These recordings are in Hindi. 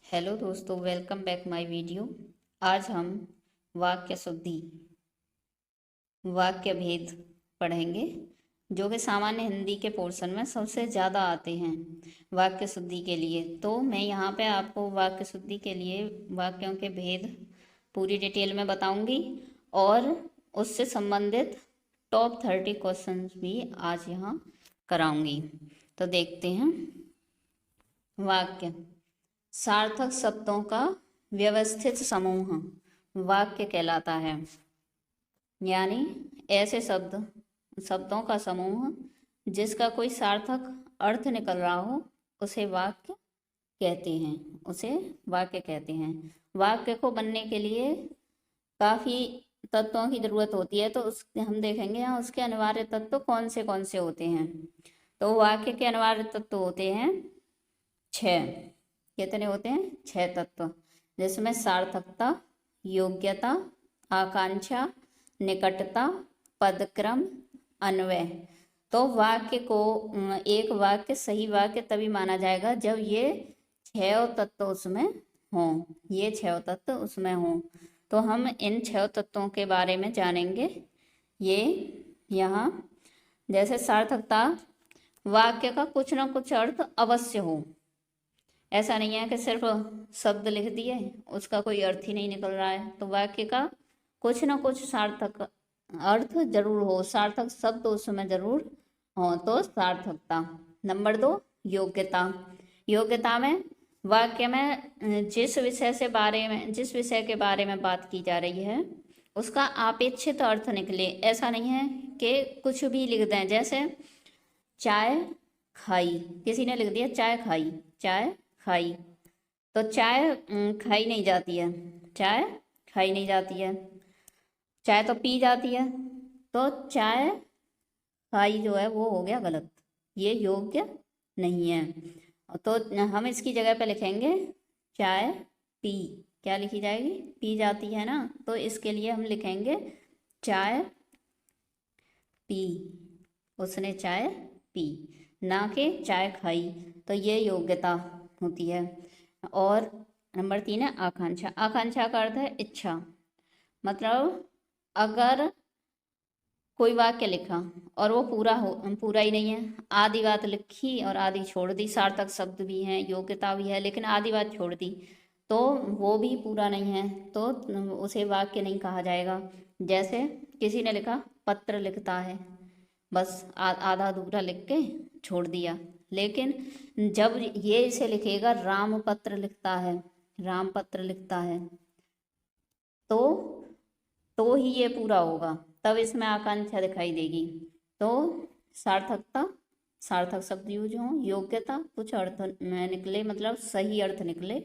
हेलो दोस्तों, वेलकम बैक माय वीडियो। आज हम वाक्य शुद्धि, वाक्य भेद पढ़ेंगे, जो कि सामान्य हिंदी के पोर्शन में सबसे ज़्यादा आते हैं वाक्य शुद्धि के लिए। तो मैं यहाँ पे आपको वाक्य शुद्धि के लिए वाक्यों के भेद पूरी डिटेल में बताऊंगी और उससे संबंधित टॉप 30 क्वेश्चंस भी आज यहाँ कराऊंगी। तो देखते हैं। वाक्य सार्थक शब्दों का व्यवस्थित समूह वाक्य कहलाता है। यानी ऐसे शब्दों का समूह जिसका कोई सार्थक अर्थ निकल रहा हो उसे वाक्य कहते हैं, उसे वाक्य कहते हैं। वाक्य को बनने के लिए काफ़ी तत्वों की जरूरत होती है, तो उस हम देखेंगे यहाँ उसके अनिवार्य तत्व कौन से होते हैं। तो वाक्य के अनिवार्य तत्व होते हैं 6। कितने होते हैं? 6 तत्व, जिसमें सार्थकता, योग्यता, आकांक्षा, निकटता, पदक्रम, अन्वय। तो वाक्य को एक वाक्य सही वाक्य तभी माना जाएगा जब ये 6 तत्व उसमें हों, ये 6 तत्व उसमें हों। तो हम इन 6 तत्वों के बारे में जानेंगे। ये यहाँ जैसे सार्थकता, वाक्य का कुछ ना कुछ अर्थ अवश्य हो। ऐसा नहीं है कि सिर्फ शब्द लिख दिए उसका कोई अर्थ ही नहीं निकल रहा है। तो वाक्य का कुछ ना कुछ सार्थक अर्थ जरूर हो, सार्थक शब्द उसमें जरूर हो, तो सार्थकता। नंबर 2, योग्यता। योग्यता में वाक्य में जिस विषय के बारे में बात की जा रही है उसका अपेक्षित अर्थ निकले। ऐसा नहीं है कि कुछ भी लिख दें। जैसे चाय खाई, किसी ने लिख दिया चाय खाई, चाय खाई, तो चाय खाई नहीं जाती है, चाय खाई नहीं जाती है, चाय तो पी जाती है। तो चाय खाई जो है वो हो गया गलत, ये योग्य नहीं है। तो हम इसकी जगह पे लिखेंगे चाय पी। क्या लिखी जाएगी? पी जाती है ना, तो इसके लिए हम लिखेंगे चाय पी, उसने चाय पी, ना कि चाय खाई। तो ये योग्यता होती है। और नंबर 3 है आकांक्षा। आकांक्षा का अर्थ है इच्छा। मतलब अगर कोई वाक्य लिखा और वो पूरा ही नहीं है, आधी बात लिखी और आधी छोड़ दी, सार्थक शब्द भी हैं, योग्यता भी है, लेकिन आधी बात छोड़ दी, तो वो भी पूरा नहीं है, तो उसे वाक्य नहीं कहा जाएगा। जैसे किसी ने लिखा पत्र लिखता है, बस आधा अधूरा लिख के छोड़ दिया। लेकिन जब ये इसे लिखेगा राम पत्र लिखता है, राम पत्र लिखता है, तो ही ये पूरा होगा, तब इसमें आकांक्षा दिखाई देगी। तो सार्थकता, सार्थक शब्द यूज हो, योग्यता कुछ अर्थ में निकले, मतलब सही अर्थ निकले,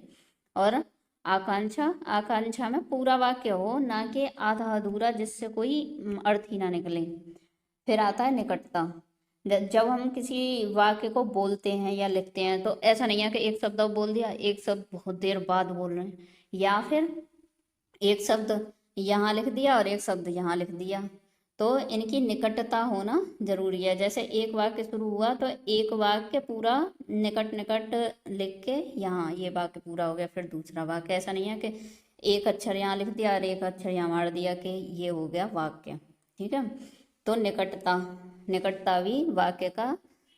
और आकांक्षा, आकांक्षा में पूरा वाक्य हो, ना कि आधा अधूरा जिससे कोई अर्थ ही ना निकले। फिर आता है निकटता। जब हम किसी वाक्य को बोलते हैं या लिखते हैं तो ऐसा नहीं है कि एक शब्द बोल दिया, एक शब्द बहुत देर बाद बोल रहे हैं, या फिर एक शब्द यहाँ लिख दिया और एक शब्द यहाँ लिख दिया। तो इनकी निकटता होना जरूरी है। जैसे एक वाक्य शुरू हुआ तो एक वाक्य पूरा निकट निकट लिख के यहाँ ये वाक्य पूरा हो गया, फिर दूसरा वाक्य। ऐसा नहीं है कि एक अक्षर यहाँ लिख दिया और एक अक्षर यहाँ मार दिया कि ये हो गया वाक्य। ठीक है, तो निकटता, निकटता भी वाक्य का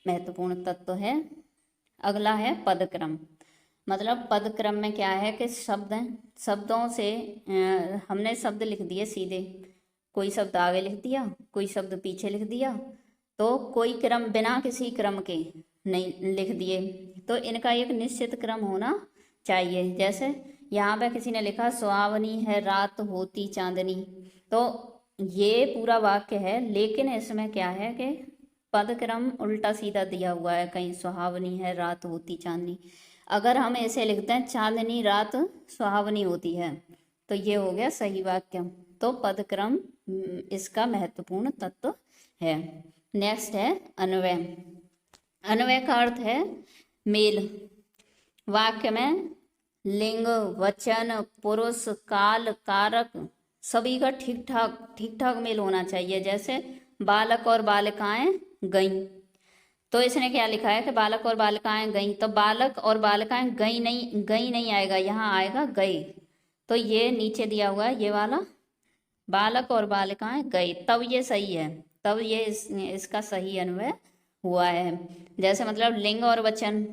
महत्वपूर्ण तत्व है। अगला है पदक्रम। मतलब पदक्रम में क्या है कि शब्द हैं, शब्दों से हमने शब्द लिख दिए सीधे, कोई शब्द आगे लिख दिया, कोई शब्द पीछे लिख दिया, तो कोई क्रम बिना किसी क्रम के नहीं लिख दिए, तो इनका एक निश्चित क्रम होना चाहिए। जैसे यहाँ पे किसी ने लिखा सुहावनी है रात होती चांदनी, तो ये पूरा वाक्य है, लेकिन इसमें क्या है कि पदक्रम उल्टा सीधा दिया हुआ है। कहीं सुहावनी है रात होती चांदनी, अगर हम ऐसे लिखते हैं चांदनी रात सुहावनी होती है, तो ये हो गया सही वाक्य। तो पदक्रम इसका महत्वपूर्ण तत्व है। नेक्स्ट है अन्वय। अन्वय का अर्थ है मेल। वाक्य में लिंग, वचन, पुरुष, काल, कारक सभी का ठीक ठाक मेल होना चाहिए। जैसे बालक और बालिकाएं गईं, तो इसने क्या लिखा है कि बालक और बालिकाएं गईं, तो बालक और बालिकाएं गई नहीं आएगा, यहाँ आएगा गए। तो ये नीचे दिया हुआ है ये वाला, बालक और बालिकाएं गए, तब ये सही है, तब ये इसका सही अन्वय हुआ है। जैसे मतलब लिंग और वचन,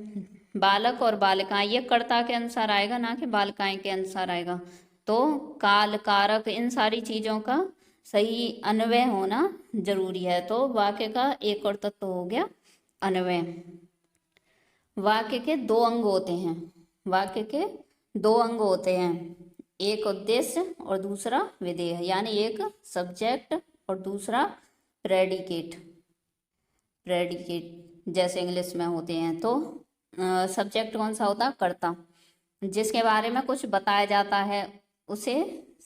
बालक और बालिकाएं, ये कर्ता के अनुसार आएगा, ना कि बालिकाएं के अनुसार आएगा। तो काल, कारक, इन सारी चीजों का सही अन्वय होना जरूरी है। तो वाक्य का एक और तत्व हो गया अन्वय। वाक्य के दो अंग होते हैं, वाक्य के दो अंग होते हैं, एक उद्देश्य और दूसरा विधेय, यानी एक सब्जेक्ट और दूसरा प्रेडिकेट। प्रेडिकेट जैसे इंग्लिश में होते हैं। तो सब्जेक्ट कौन सा होता है? कर्ता, जिसके बारे में कुछ बताया जाता है उसे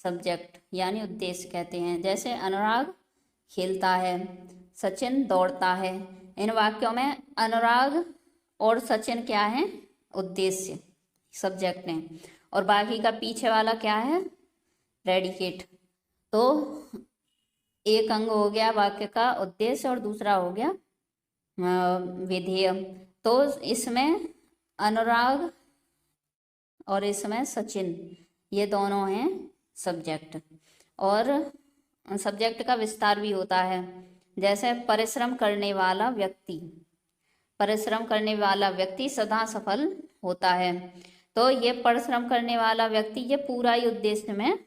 सब्जेक्ट यानी उद्देश्य कहते हैं। जैसे अनुराग खेलता है, सचिन दौड़ता है। इन वाक्यों में अनुराग और सचिन क्या है? उद्देश्य, सब्जेक्ट ने, और बाकी का पीछे वाला क्या है? प्रेडिकेट। तो एक अंग हो गया वाक्य का उद्देश्य और दूसरा हो गया विधेय। तो इसमें अनुराग और इसमें सचिन, ये दोनों हैं सब्जेक्ट। और सब्जेक्ट का विस्तार भी होता है। जैसे परिश्रम करने वाला व्यक्ति, परिश्रम करने वाला व्यक्ति सदा सफल होता है। तो ये परिश्रम करने वाला व्यक्ति, ये पूरा ही उद्देश्य में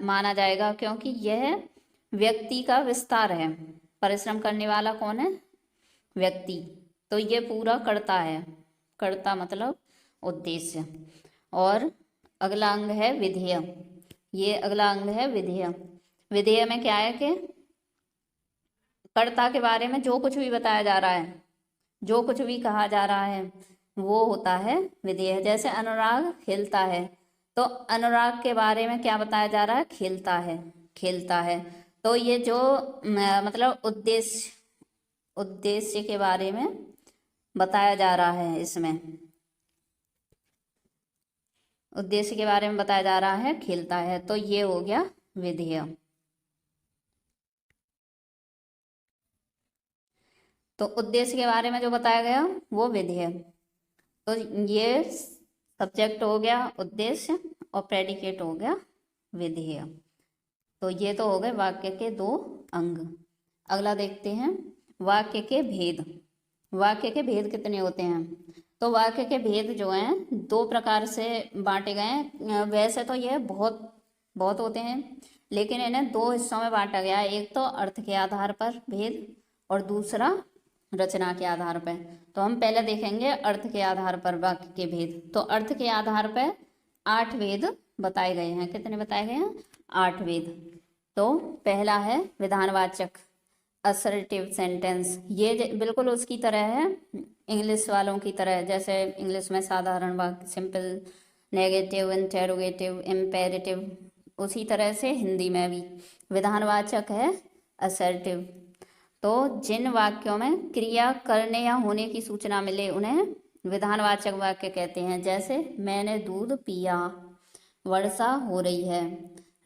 माना जाएगा, क्योंकि यह व्यक्ति का विस्तार है। परिश्रम करने वाला कौन है? व्यक्ति। तो ये पूरा कर्ता है, कर्ता मतलब उद्देश्य। और अगला अंग है विधेय, ये अगला अंग है विधेय। विधेय में क्या है कि कर्ता के बारे में जो कुछ भी बताया जा रहा है, जो कुछ भी कहा जा रहा है, वो होता है विधेय। जैसे अनुराग खेलता है, तो अनुराग के बारे में क्या बताया जा रहा है? खेलता है, खेलता है। तो ये जो मतलब उद्देश्य के बारे में बताया जा रहा है, इसमें उद्देश्य के बारे में बताया जा रहा है, खेलता है। तो ये हो गया विधेय। तो उद्देश्य के बारे में जो बताया गया वो विधेय। तो ये सब्जेक्ट हो गया उद्देश्य और प्रेडिकेट हो गया विधेय। तो ये तो हो गए वाक्य के दो अंग। अगला देखते हैं वाक्य के भेद। वाक्य के भेद कितने होते हैं? तो वाक्य के भेद जो हैं दो प्रकार से बांटे गए हैं। वैसे तो ये बहुत होते हैं, लेकिन इन्हें दो हिस्सों में बांटा गया है। एक तो अर्थ के आधार पर भेद और दूसरा रचना के आधार पर। तो हम पहले देखेंगे अर्थ के आधार पर वाक्य के भेद। तो अर्थ के आधार पर 8 भेद बताए गए हैं। कितने बताए गए हैं? 8 भेद। तो पहला है विधानवाचक, असर्टिव सेंटेंस। ये बिल्कुल उसकी तरह है, इंग्लिश वालों की तरह। जैसे इंग्लिश में साधारण वाक्य, सिंपल, नेगेटिव, इंटेरोगेटिव, इम्पेरेटिव, उसी तरह से हिंदी में भी विधानवाचक है असर्टिव। तो जिन वाक्यों में क्रिया करने या होने की सूचना मिले उन्हें विधानवाचक वाक्य कहते हैं। जैसे मैंने दूध पिया, वर्षा हो रही है,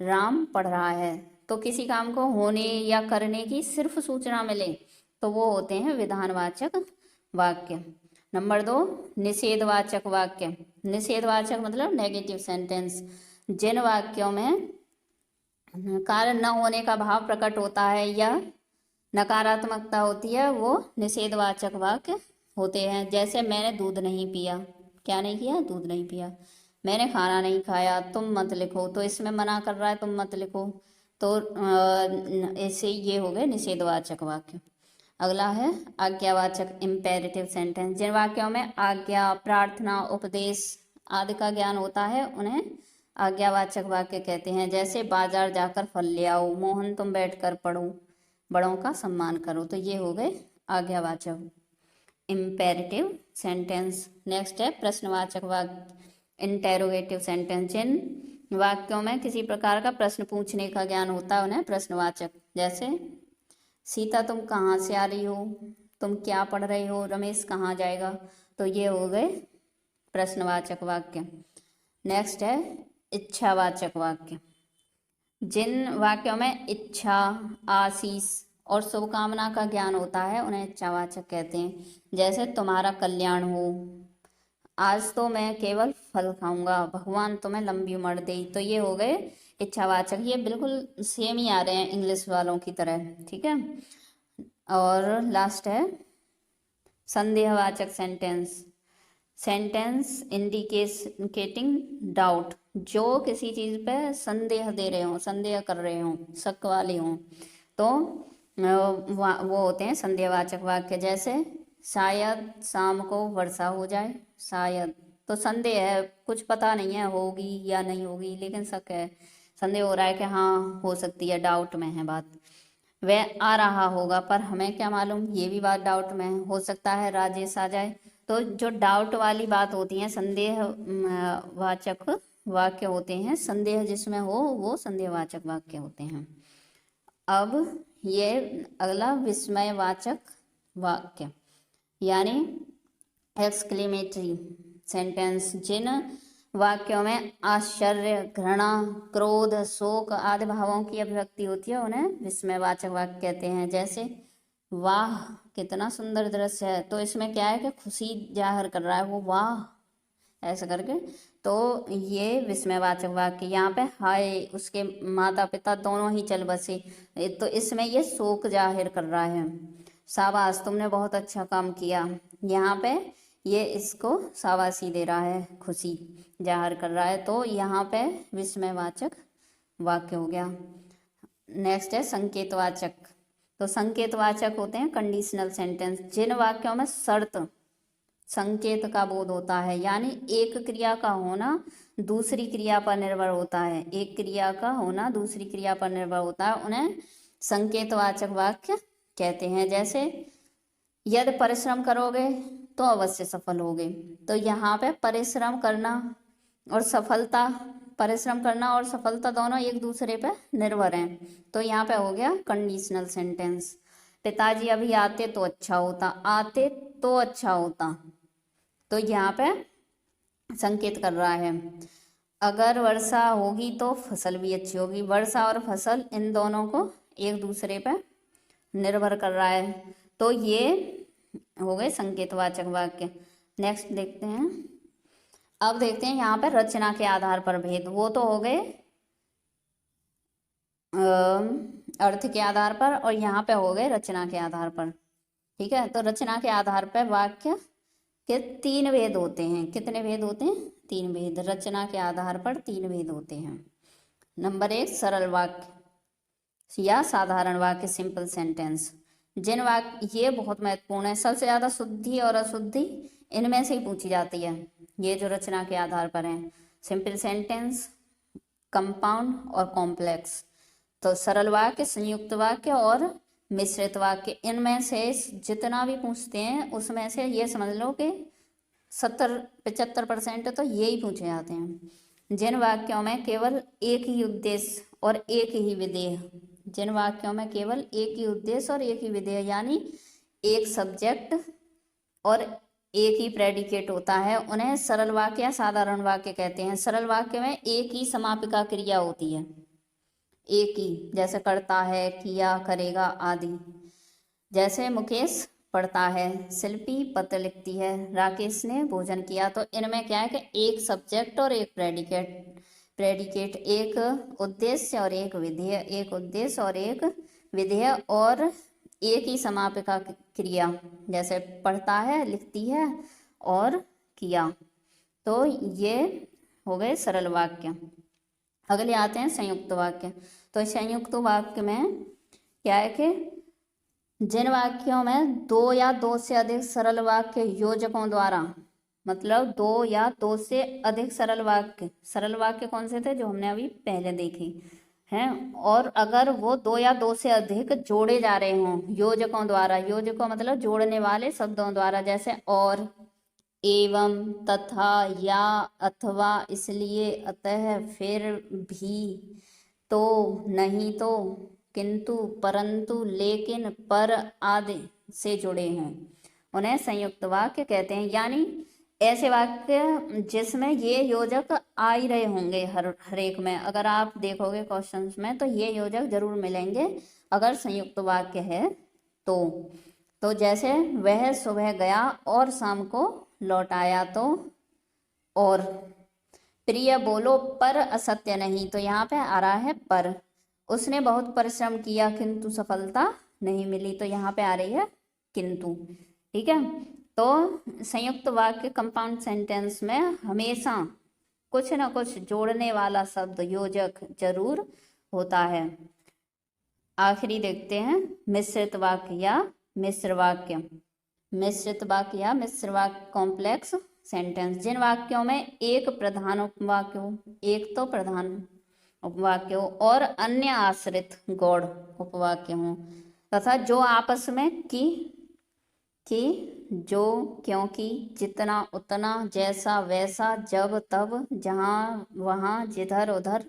राम पढ़ रहा है। तो किसी काम को होने या करने की सिर्फ सूचना मिले तो वो होते हैं विधानवाचक वाक्य। नंबर 2 निषेधवाचक वाक्य। निषेधवाचक मतलब नेगेटिव सेंटेंस। जिन वाक्यों में कारण न होने का भाव प्रकट होता है या नकारात्मकता होती है वो निषेधवाचक वाक्य होते हैं। जैसे मैंने दूध नहीं पिया, क्या नहीं किया? दूध नहीं पिया। मैंने खाना नहीं खाया, तुम मत लिखो। तो इसमें मना कर रहा है, तुम मत लिखो। तो ऐसे ये हो गए निषेधवाचक वाक्य। अगला है आज्ञावाचक, इम्पेरेटिव सेंटेंस। जिन वाक्यों में आज्ञा, प्रार्थना, उपदेश आदि का ज्ञान होता है उन्हें आज्ञावाचक वाक्य कहते हैं। जैसे बाजार जाकर फल ले आओ, मोहन तुम बैठकर पढ़ो, बड़ों का सम्मान करो। तो ये हो गए आज्ञावाचक, इम्पेरेटिव सेंटेंस। नेक्स्ट है प्रश्नवाचक वाक्य, इंटेरोगेटिव सेंटेंस। जिन वाक्यों में किसी प्रकार का प्रश्न पूछने का ज्ञान होता है उन्हें प्रश्नवाचक। जैसे सीता तुम कहाँ से आ रही हो, तुम क्या पढ़ रहे हो, रमेश कहाँ जाएगा। तो ये हो गए प्रश्नवाचक वाक्य। नेक्स्ट है इच्छावाचक वाक्य। जिन वाक्यों में इच्छा, आशीष और शुभकामना का ज्ञान होता है, उन्हें इच्छावाचक कहते हैं। जैसे तुम्हारा कल्याण हो, आज तो मैं केवल फल खाऊंगा, भगवान तुम्हें लंबी उम्र दे, तो ये हो गए इच्छावाचक। ये बिल्कुल सेम ही आ रहे हैं इंग्लिश वालों की तरह, ठीक है। और लास्ट है संदेहवाचक सेंटेंस। सेंटेंस इंडिकेटिंग डाउट, जो किसी चीज पे संदेह दे रहे हो, संदेह कर रहे हो, शक वाले हो, तो वो होते हैं संदेहवाचक वाक्य। जैसे शायद शाम को वर्षा हो जाए, शायद तो संदेह है, कुछ पता नहीं है होगी या नहीं होगी, लेकिन शक है, संदेह हो रहा है कि हाँ हो सकती है, डाउट में है बात। वह आ रहा होगा, पर हमें क्या मालूम, ये भी बात डाउट में है, हो सकता है राजेश आ जाए। तो जो डाउट वाली बात होती है संदेह वाचक वाक्य होते हैं, संदेह जिसमें हो वो संदेहवाचक वाक्य होते हैं। अब ये अगला विस्मयवाचक वाक्य, यानी एक्सक्लेमेटरी सेंटेंस। जिन वाक्यों में आश्चर्य, घृणा, क्रोध, शोक आदि भावों की अभिव्यक्ति होती है, उन्हें विस्मयवाचक वाक्य कहते हैं। जैसे वाह कितना सुंदर दृश्य है, तो इसमें क्या है कि खुशी जाहिर कर रहा है वो, वाह ऐसा करके, तो ये विस्मयवाचक वाक्य। यहाँ पे हाय, उसके माता पिता दोनों ही चल बसे, तो इसमें ये शोक जाहिर कर रहा है। शाबाश तुमने बहुत अच्छा काम किया, यहाँ पे ये इसको शाबाशी दे रहा है, खुशी जाहिर कर रहा है, तो यहाँ पे विस्मयवाचक वाक्य हो गया। नेक्स्ट है संकेतवाचक। तो संकेतवाचक होते हैं कंडीशनल सेंटेंस, जिन वाक्यों में शर्त संकेत का बोध होता है, यानी एक क्रिया का होना दूसरी क्रिया पर निर्भर होता है, एक क्रिया का होना दूसरी क्रिया पर निर्भर होता है, उन्हें संकेतवाचक वाक्य कहते हैं। जैसे यदि परिश्रम करोगे तो अवश्य सफल होगे, तो यहाँ पे परिश्रम करना और सफलता, परिश्रम करना और सफलता दोनों एक दूसरे पे निर्भर हैं, तो यहाँ पे हो गया कंडीशनल सेंटेंस। पिताजी अभी आते तो अच्छा होता, आते तो अच्छा होता, तो यहाँ पे संकेत कर रहा है। अगर वर्षा होगी तो फसल भी अच्छी होगी, वर्षा और फसल इन दोनों को एक दूसरे पे निर्भर कर रहा है, तो ये हो गए संकेतवाचक वाक्य। नेक्स्ट देखते हैं, अब देखते हैं यहाँ पे रचना के आधार पर भेद। वो तो हो गए अर्थ के आधार पर, और यहाँ पे हो गए रचना के आधार पर, ठीक है। तो रचना के आधार पर वाक्य के 3 भेद होते हैं। कितने भेद होते हैं? 3 भेद। रचना के आधार पर 3 भेद होते हैं। नंबर 1 सरल वाक्य या साधारण वाक्य, सिंपल सेंटेंस। जिन वाक्य, ये बहुत महत्वपूर्ण है, सबसे ज्यादा शुद्धि और अशुद्धि इनमें से ही पूछी जाती है, ये जो रचना के आधार पर हैं। सिंपल सेंटेंस, कंपाउंड और कॉम्प्लेक्स। तो सरल वाक्य, संयुक्त वाक्य और मिश्रित वाक्य, इनमें से जितना भी पूछते हैं उसमें से ये समझ लो कि 70-75% तो यही पूछे जाते हैं। जिन वाक्यों में केवल एक ही उद्देश्य और एक ही विधेय, जिन वाक्यों में केवल एक ही उद्देश्य और एक ही विधेय, यानी एक सब्जेक्ट और एक ही प्रेडिकेट होता है, उन्हें सरल वाक्य या साधारण वाक्य कहते हैं। सरल वाक्य में एक ही समापिका क्रिया होती है, एक ही, जैसे करता है, किया, करेगा आदि। जैसे मुकेश पढ़ता है, शिल्पी पत्र लिखती है, राकेश ने भोजन किया। तो इनमें क्या है कि एक सब्जेक्ट और एक प्रेडिकेट, एक उद्देश्य और एक विधेय, एक उद्देश्य और एक विधेय, और एक ही समापिका क्रिया, जैसे पढ़ता है, लिखती है और किया। तो ये हो गए सरल वाक्य। अगले आते हैं संयुक्त वाक्य। तो संयुक्त वाक्य में क्या है कि जिन वाक्यों में 2 या 2 से अधिक सरल वाक्य योजकों द्वारा, मतलब 2 या 2 से अधिक सरल वाक्य कौन से थे जो हमने अभी पहले देखे हैं, और अगर वो 2 या 2 से अधिक जोड़े जा रहे हों योजकों द्वारा, योजकों मतलब जोड़ने वाले शब्दों द्वारा, जैसे और, एवं, तथा, या, अथवा, इसलिए, अतः, फिर, भी, तो, नहीं तो, किंतु, परंतु, लेकिन, पर आदि से जुड़े हों, उन्हें संयुक्त वाक्य कहते हैं। यानी ऐसे वाक्य जिसमें ये योजक आ ही रहे होंगे हर एक में, अगर आप देखोगे क्वेश्चंस में तो ये योजक जरूर मिलेंगे अगर संयुक्त वाक्य है तो। तो जैसे वह सुबह गया और शाम को लौट आया, तो और प्रिय बोलो पर असत्य नहीं, तो यहाँ पे आ रहा है पर। उसने बहुत परिश्रम किया किंतु सफलता नहीं मिली, तो यहाँ पे आ रही है किंतु। ठीक है, तो संयुक्त वाक्य कंपाउंड सेंटेंस में हमेशा कुछ ना कुछ जोड़ने वाला शब्द योजक जरूर होता है। आखिरी देखते हैं मिश्रित वाक्य या मिश्र वाक्य। मिश्रित वाक्य या मिश्र वाक्य कॉम्प्लेक्स सेंटेंस, जिन वाक्यों में एक प्रधान उपवाक्य हो, एक तो प्रधान उपवाक्य हो और अन्य आश्रित गौड़ उपवाक्य हो, तथा जो आपस में कि, जो, क्योंकि, जितना, उतना, जैसा, वैसा, जब, तब, जहाँ, वहाँ, जिधर, उधर,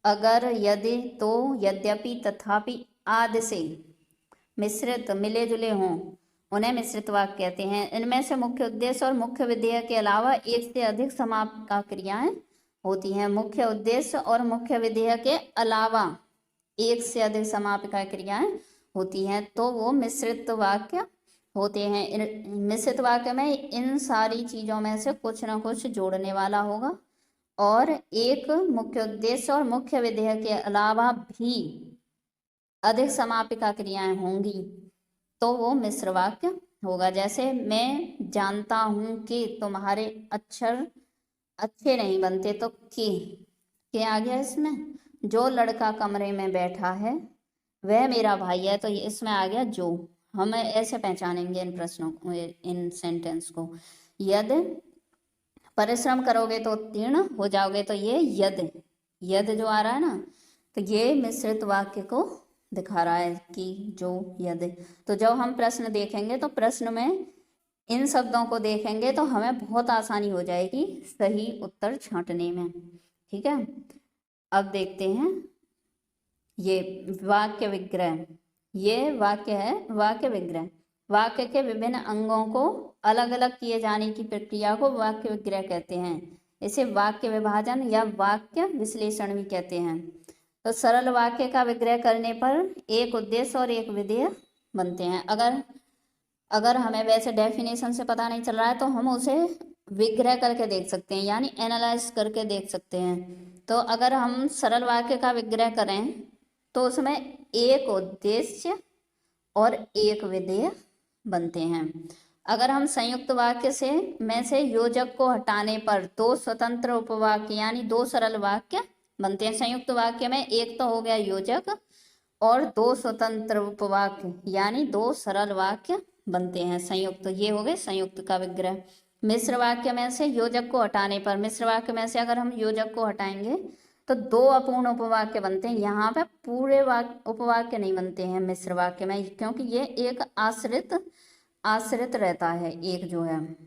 अगर, यदि, तो, यद्यपि, तथापि आदि से मिश्रित मिले जुले हों, उन्हें मिश्रित वाक्य कहते हैं। इनमें से मुख्य उद्देश्य और मुख्य विधेय के अलावा एक से अधिक समापिका क्रियाएं होती हैं। मुख्य उद्देश्य और मुख्य विधेय के अलावा एक से अधिक समापिका क्रियाएं होती हैं तो वो मिश्रित वाक्य होते हैं। मिश्रित वाक्य में इन सारी चीजों में से कुछ ना कुछ जोड़ने वाला होगा और एक मुख्य उद्देश्य और मुख्य विधेय के अलावा भी अधिक समापिका क्रियाएं होंगी तो वो मिश्र वाक्य होगा। जैसे मैं जानता हूं कि तुम्हारे अक्षर अच्छे नहीं बनते, तो के आ गया इसमें। जो लड़का कमरे में बैठा है वह मेरा भाई है, तो ये इसमें आ गया जो। हम ऐसे पहचानेंगे इन प्रश्नों को, इन सेंटेंस को। यदि परिश्रम करोगे तो उत्तीर्ण हो जाओगे, तो ये यद जो आ रहा है ना, तो ये मिश्रित वाक्य को दिखा रहा है कि जो, यदि। तो जब हम प्रश्न देखेंगे तो प्रश्न में इन शब्दों को देखेंगे तो हमें बहुत आसानी हो जाएगी सही उत्तर छांटने में। ठीक है, अब देखते हैं ये वाक्य विग्रह। ये वाक्य है वाक्य विग्रह। वाक्य के विभिन्न अंगों को अलग अलग किए जाने की प्रक्रिया को वाक्य विग्रह कहते हैं। इसे वाक्य विभाजन या वाक्य विश्लेषण भी कहते हैं। तो सरल वाक्य का विग्रह करने पर एक उद्देश्य और एक विधेय बनते हैं। अगर हमें वैसे डेफिनेशन से पता नहीं चल रहा है तो हम उसे विग्रह करके देख सकते हैं, यानी एनालाइज करके देख सकते हैं। तो अगर हम सरल वाक्य का विग्रह करें तो उसमें एक उद्देश्य और एक विधेय बनते हैं। अगर हम संयुक्त वाक्य से योजक को हटाने पर दो स्वतंत्र उपवाक्य यानी दो सरल वाक्य बनते हैं। संयुक्त वाक्य में एक तो हो गया योजक और दो स्वतंत्र उपवाक्य यानी दो सरल वाक्य बनते हैं संयुक्त। ये हो गए संयुक्त का विग्रह। मिश्र वाक्य में से योजक को हटाने पर, मिश्र वाक्य में से अगर हम योजक को हटाएंगे तो दो अपूर्ण उपवाक्य बनते हैं। यहाँ पे पूरे उपवाक्य नहीं बनते हैं मिश्र वाक्य में, क्योंकि ये एक आश्रित रहता है, एक जो है।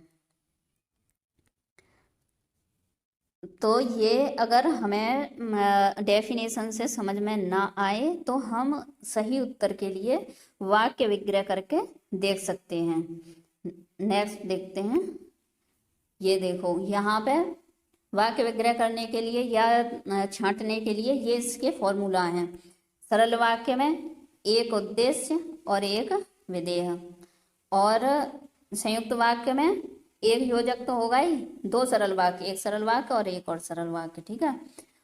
तो ये अगर हमें डेफिनेशन से समझ में ना आए तो हम सही उत्तर के लिए वाक्य विग्रह करके देख सकते हैं। नेक्स्ट देखते हैं। ये देखो यहाँ पे वाक्य विग्रह करने के लिए या छांटने के लिए ये इसके फॉर्मूला हैं। सरल वाक्य में एक उद्देश्य और एक विधेय, और संयुक्त वाक्य में एक योजक तो होगा ही, दो सरल वाक्य, एक सरल वाक्य और एक और सरल वाक्य। ठीक है,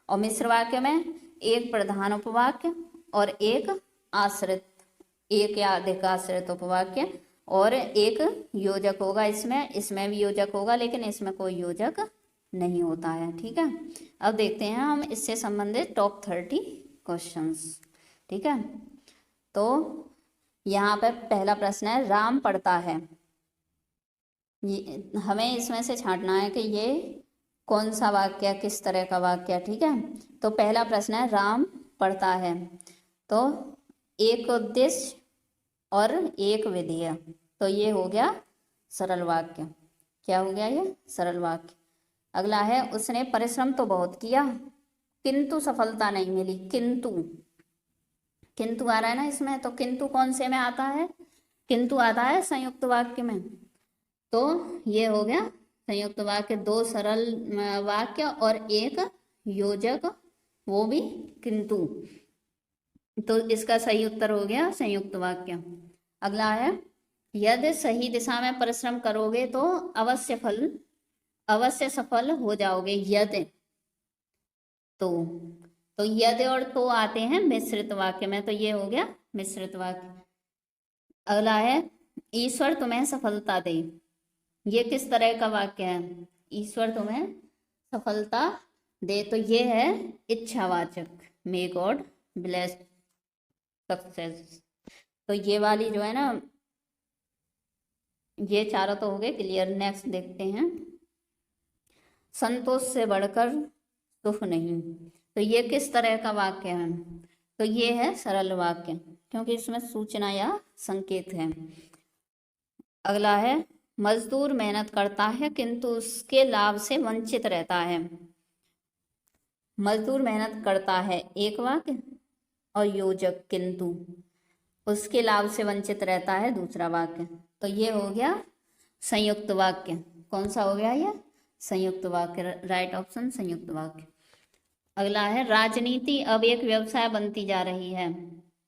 और मिश्र वाक्य में एक प्रधान उपवाक्य और एक आश्रित, एक या अधिक आश्रित उपवाक्य और एक योजक होगा। इसमें भी योजक होगा लेकिन इसमें कोई योजक नहीं होता है। ठीक है, अब देखते हैं हम इससे संबंधित टॉप 30 क्वेश्चंस। ठीक है, तो यहाँ पे पहला प्रश्न है राम पढ़ता है। हमें इसमें से छांटना है कि ये कौन सा वाक्य, किस तरह का वाक्य। ठीक है, तो पहला प्रश्न है राम पढ़ता है, तो एक उद्देश्य और एक विधेय, तो ये हो गया सरल वाक्य। क्या हो गया ये? सरल वाक्य। अगला है उसने परिश्रम तो बहुत किया किंतु सफलता नहीं मिली। किंतु आ रहा है ना इसमें, तो किंतु कौन से में आता है? किंतु आता है संयुक्त वाक्य में, तो ये हो गया संयुक्त वाक्य, 2 सरल वाक्य और 1 योजक, वो भी किंतु। तो इसका सही उत्तर हो गया संयुक्त वाक्य। अगला है, यदि सही दिशा में परिश्रम करोगे तो अवश्य सफल हो जाओगे। यदि, तो यदि और तो आते हैं मिश्रित वाक्य में, तो ये हो गया मिश्रित वाक्य। अगला है, ईश्वर तुम्हें सफलता दे। ये किस तरह का वाक्य है? ईश्वर तुम्हें सफलता दे, तो ये है इच्छावाचक, मे गॉड ब्लेस सक्सेस। तो ये वाली जो है ना, ये चारों तो हो गए क्लियर। नेक्स्ट देखते हैं, संतोष से बढ़कर सुख नहीं। तो ये किस तरह का वाक्य है? तो ये है सरल वाक्य, क्योंकि इसमें सूचना या संकेत है। अगला है, मजदूर मेहनत करता है किंतु उसके लाभ से वंचित रहता है। मजदूर मेहनत करता है एक वाक्य, और योजक किंतु उसके लाभ से वंचित रहता है दूसरा वाक्य। तो ये हो गया संयुक्त वाक्य। कौन सा हो गया ये? संयुक्त वाक्य। राइट ऑप्शन संयुक्त वाक्य। अगला है, राजनीति अब एक व्यवसाय बनती जा रही है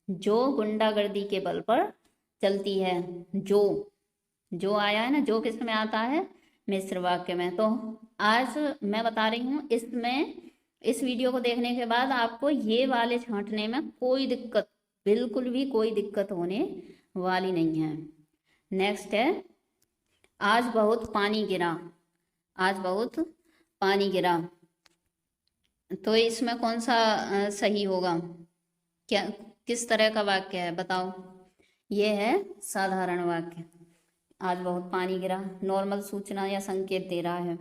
जो गुंडागर्दी के बल पर चलती है। जो आया है ना, जो किस में आता है? मिश्र वाक्य में। तो आज मैं बता रही हूँ, इसमें इस वीडियो को देखने के बाद आपको ये वाले छांटने में कोई दिक्कत, बिल्कुल भी कोई दिक्कत होने वाली नहीं है। नेक्स्ट है, आज बहुत पानी गिरा। आज बहुत पानी गिरा, तो इसमें कौन सा सही होगा? क्या, किस तरह का वाक्य है बताओ? ये है साधारण वाक्य। आज बहुत पानी गिरा नॉर्मल सूचना या संकेत दे रहा है।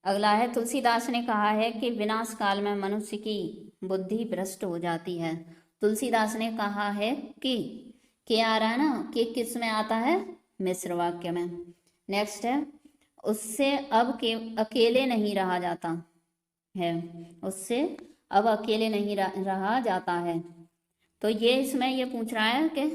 अगला है, तुलसीदास ने कहा है कि विनाश काल में मनुष्य की बुद्धि भ्रष्ट हो जाती है। तुलसीदास ने कहा है कि आ रहा है ना, कि किस में आता है? मिश्र वाक्य में। नेक्स्ट है, उससे अब के अकेले नहीं रहा जाता है। उससे अब अकेले नहीं रहा जाता है। तो ये इसमें ये पूछ रहा है कि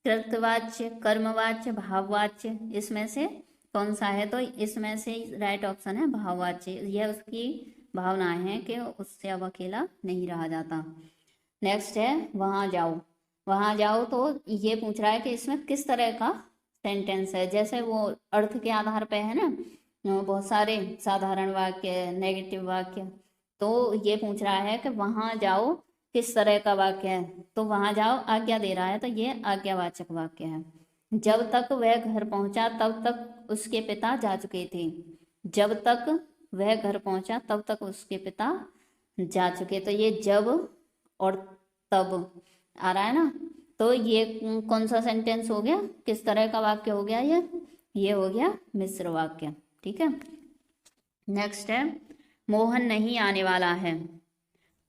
कृतवाच्य, कर्मवाच्य, भाववाच्य, इसमें से कौन सा है? तो इसमें से राइट ऑप्शन है भाववाच्य। यह उसकी भावनाएं हैं कि उससे अब अकेला नहीं रहा जाता। नेक्स्ट है, वहां जाओ। वहां जाओ, तो ये पूछ रहा है कि इसमें किस तरह का सेंटेंस है। जैसे वो अर्थ के आधार पे है ना, बहुत सारे साधारण वाक्य, नेगेटिव वाक्य। तो ये पूछ रहा है कि वहां जाओ किस तरह का वाक्य है? तो वहां जाओ आज्ञा दे रहा है, तो ये आज्ञावाचक वाक्य है। जब तक वह घर पहुंचा तब तक उसके पिता जा चुके थे। जब तक वह घर पहुंचा तब तक उसके पिता जा चुके, तो ये जब और तब आ रहा है ना। तो ये कौन सा सेंटेंस हो गया? किस तरह का वाक्य हो गया ये हो गया मिश्र वाक्य। ठीक है। नेक्स्ट है, मोहन नहीं आने वाला है।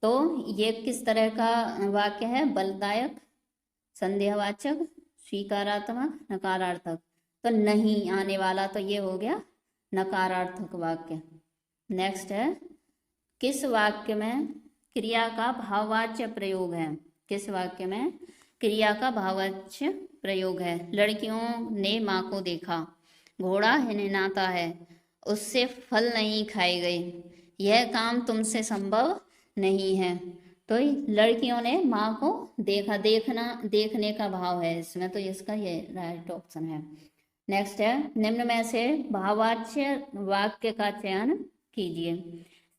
तो ये किस तरह का वाक्य है? बलदायक, संदेहवाचक, स्वीकारात्मक, नकारार्थक। तो नहीं आने वाला, तो ये हो गया नकारार्थक वाक्य। नेक्स्ट है, किस वाक्य में क्रिया का भाववाच्य प्रयोग है? किस वाक्य में क्रिया का भाववाच्य प्रयोग है? लड़कियों ने माँ को देखा, घोड़ा हिनहिनाता है, उससे फल नहीं खाए गए, यह काम तुमसे संभव नहीं है। तो लड़कियों ने माँ को देखा, देखने का भाव है इसमें, तो इसका ये राइट ऑप्शन है। नेक्स्ट है, निम्न में से भाववाच्य वाक्य का चयन कीजिए।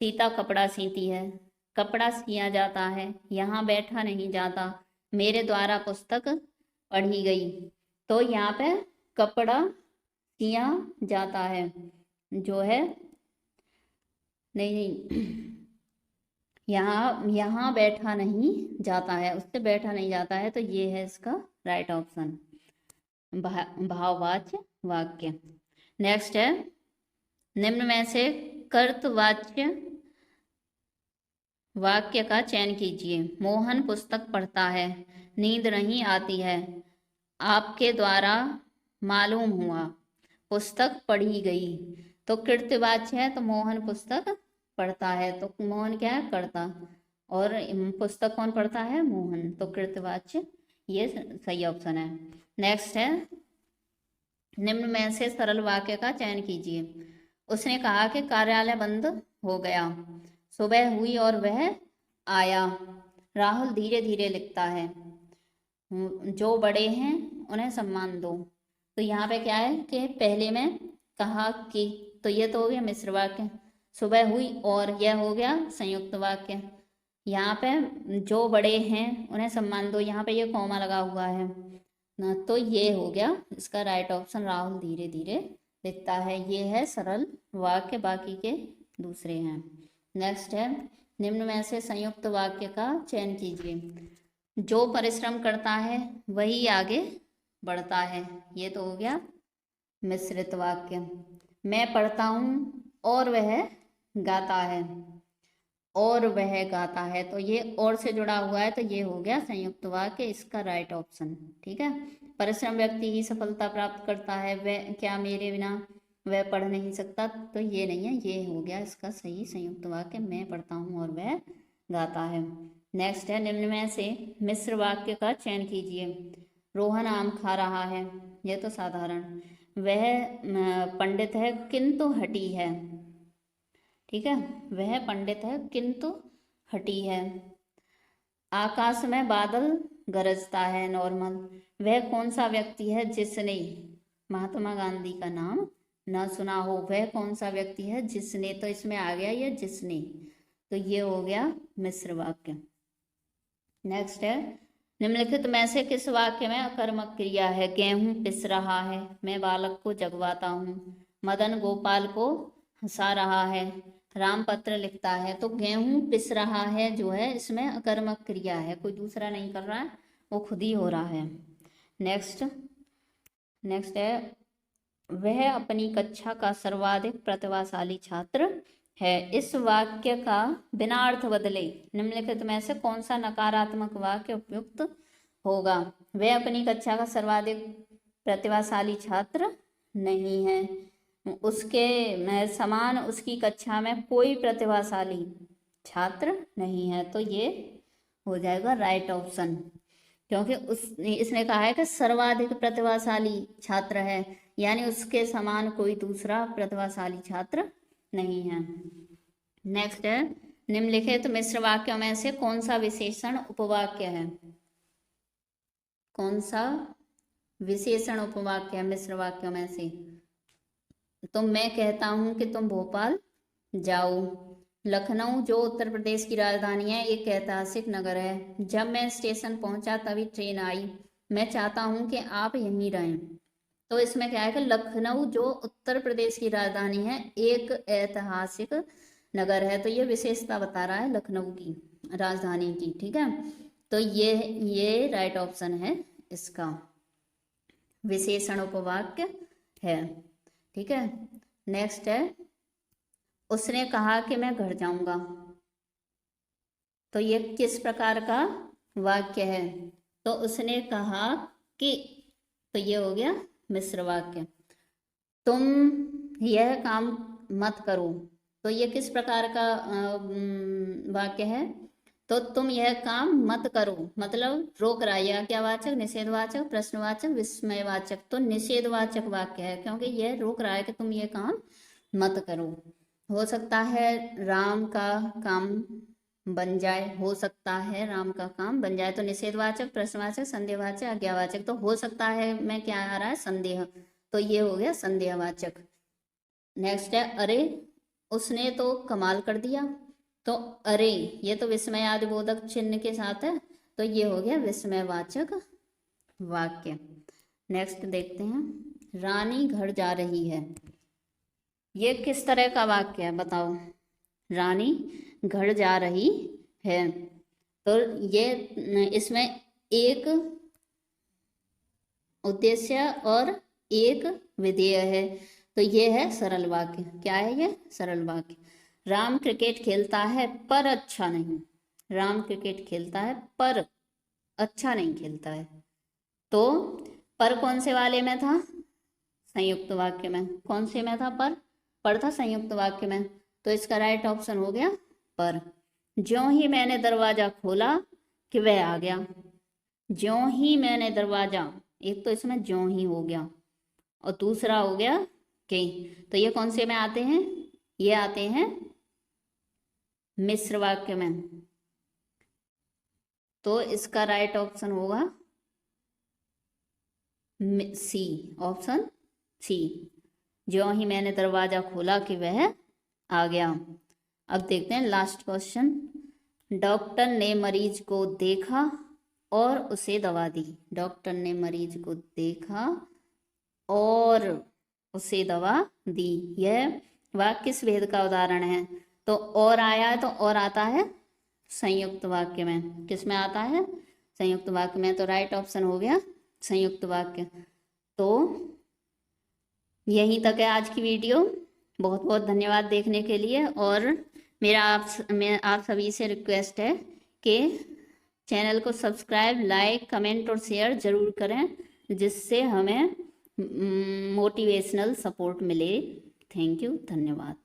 सीता कपड़ा सीती है, कपड़ा सिया जाता है, यहाँ बैठा नहीं जाता, मेरे द्वारा पुस्तक पढ़ी गई। तो यहाँ पे कपड़ा सिया जाता है जो है, नहीं यहाँ बैठा नहीं जाता है, उससे बैठा नहीं जाता है, तो ये है इसका राइट ऑप्शन, भाववाच्य वाक्य। नेक्स्ट है, निम्न में से कर्तवाच्य वाक्य का चयन कीजिए। मोहन पुस्तक पढ़ता है, नींद नहीं आती है, आपके द्वारा मालूम हुआ, पुस्तक पढ़ी गई। तो कृत्यवाच्य है, तो मोहन पुस्तक पढ़ता है, तो मोहन क्या है? कर्ता, और पुस्तक कौन पढ़ता है? मोहन, तो कृत्यवाच्य ये सही ऑप्शन है। नेक्स्ट है, निम्न में से सरल वाक्य का चयन कीजिए। उसने कहा कि कार्यालय बंद हो गया। सुबह हुई और वह आया। राहुल धीरे धीरे लिखता है। जो बड़े हैं उन्हें सम्मान दो। तो यहाँ पे क्या है कि पहले में कहा कि, तो ये तो हो गया मिश्र वाक्य। सुबह हुई और यह हो गया संयुक्त वाक्य। यहाँ पे जो बड़े हैं उन्हें सम्मान दो, यहाँ पे ये कॉमा लगा हुआ है ना, तो ये हो गया इसका राइट ऑप्शन। राहुल धीरे धीरे लिखता है, ये है सरल वाक्य, बाकी के दूसरे हैं। नेक्स्ट है, निम्न में से संयुक्त वाक्य का चयन कीजिए। जो परिश्रम करता है वही आगे बढ़ता है, ये तो हो गया मिश्रित वाक्य। मैं पढ़ता हूँ और वह गाता है, और वह गाता है, तो ये और से जुड़ा हुआ है, तो ये हो गया संयुक्त वाक्य, इसका राइट ऑप्शन। ठीक है, परिश्रम व्यक्ति ही सफलता प्राप्त करता है, वह क्या मेरे बिना वह पढ़ नहीं सकता, तो ये नहीं है, ये हो गया इसका सही संयुक्त वाक्य। मैं पढ़ता हूँ और वह गाता है। नेक्स्ट है, निम्न में से मिश्र वाक्य का चयन कीजिए। रोहन आम खा रहा है, यह तो साधारण। वह पंडित है किंतु हठी है। ठीक है, वह पंडित है किंतु हठी है। आकाश में बादल गरजता है, नॉर्मल। वह कौन सा व्यक्ति है जिसने महात्मा गांधी का नाम न सुना हो, वह कौन सा व्यक्ति है जिसने, तो इसमें आ गया ये जिसने, तो ये हो गया मिश्र वाक्य। नेक्स्ट है, निम्नलिखित में से किस वाक्य में अकर्मक क्रिया है। गेहूं पिस रहा है, मैं बालक को जगवाता हूँ। मदन गोपाल को हंसा रहा है, राम पत्र लिखता है। तो गेहूं पिस रहा है जो है इसमें अकर्मक क्रिया है, कोई दूसरा नहीं कर रहा है, वो खुद ही हो रहा है। नेक्स्ट है, वह अपनी कक्षा का सर्वाधिक प्रतिभाशाली छात्र है। इस वाक्य का बिना अर्थ बदले निम्नलिखित में से कौन सा नकारात्मक वाक्य उपयुक्त होगा। वह अपनी कक्षा का सर्वाधिक प्रतिभाशाली छात्र नहीं है, उसके समान उसकी कक्षा में कोई प्रतिभाशाली छात्र नहीं है, तो ये हो जाएगा राइट ऑप्शन, क्योंकि इसने कहा है कि सर्वाधिक प्रतिभाशाली छात्र है, यानी उसके समान कोई दूसरा प्रतिभाशाली छात्र नहीं है। नेक्स्ट है, निम्नलिखित मिश्र वाक्यों में से कौन सा विशेषण उपवाक्य है। कौन सा विशेषण उपवाक्य है मिश्र वाक्यों में से। तो मैं कहता हूं कि तुम भोपाल जाओ। लखनऊ जो उत्तर प्रदेश की राजधानी है, एक ऐतिहासिक नगर है। जब मैं स्टेशन पहुंचा तभी ट्रेन आई। मैं चाहता हूं कि आप यहीं रहें। तो इसमें क्या है कि लखनऊ जो उत्तर प्रदेश की राजधानी है, एक ऐतिहासिक नगर है, तो ये विशेषता बता रहा है लखनऊ की राजधानी की। ठीक है, तो ये राइट ऑप्शन है इसका, विशेषण उपवाक्य है। ठीक है, नेक्स्ट है, उसने कहा कि मैं घर जाऊंगा। तो ये किस प्रकार का वाक्य है। तो उसने कहा कि, तो ये हो गया मिश्र वाक्य। तुम यह काम मत करो, तो ये किस प्रकार का वाक्य है। तो तुम यह काम मत करो मतलब रोक रहा है, क्या वाचक, निषेधवाचक, प्रश्नवाचक, विस्मयवाचक। तो निषेधवाचक वाक्य है, क्योंकि यह रोक रहा है कि तुम ये काम मत करो। हो सकता है राम का काम बन जाए, हो सकता है राम का काम बन जाए। तो निषेधवाचक, प्रश्नवाचक, संदेहवाचक, आज्ञावाचक। तो हो सकता है में क्या आ रहा है, संदेह, तो ये हो गया संदेहवाचक। नेक्स्ट है, अरे उसने तो कमाल कर दिया। तो अरे ये तो विस्मयादिबोधक चिन्ह के साथ है, तो ये हो गया विस्मयवाचक वाक्य। नेक्स्ट देखते हैं, रानी घर जा रही है। ये किस तरह का वाक्य है बताओ। रानी घर जा रही है, तो ये इसमें एक उद्देश्य और एक विधेय है, तो ये है सरल वाक्य। क्या है ये, सरल वाक्य। राम क्रिकेट खेलता है पर अच्छा नहीं। राम क्रिकेट खेलता है पर अच्छा नहीं खेलता है। तो पर कौन से वाले में था, संयुक्त वाक्य में। कौन से में था, पर था संयुक्त वाक्य में, तो इसका राइट ऑप्शन हो गया पर। ज्यों ही मैंने दरवाजा खोला कि वह आ गया। ज्यों ही मैंने दरवाजा, एक तो इसमें ज्यों ही हो गया और दूसरा हो गया के। तो ये कौन से में आते हैं? ये आते हैं मिश्र वाक्य में। तो इसका राइट ऑप्शन होगा सी, ऑप्शन सी। जो ही मैंने दरवाजा खोला कि वह आ गया। अब देखते हैं लास्ट क्वेश्चन। डॉक्टर ने मरीज को देखा और उसे दवा दी। डॉक्टर ने मरीज को देखा और उसे दवा दी। यह वाक्य किस भेद का उदाहरण है? तो और आया है, तो और आता है संयुक्त वाक्य में। किस में आता है? संयुक्त वाक्य में। तो राइट ऑप्शन हो गया संयुक्त वाक्य। तो यहीं तक है आज की वीडियो। बहुत बहुत धन्यवाद देखने के लिए। और मैं आप सभी से रिक्वेस्ट है कि चैनल को सब्सक्राइब, लाइक, कमेंट और शेयर ज़रूर करें, जिससे हमें मोटिवेशनल सपोर्ट मिले। थैंक यू, धन्यवाद।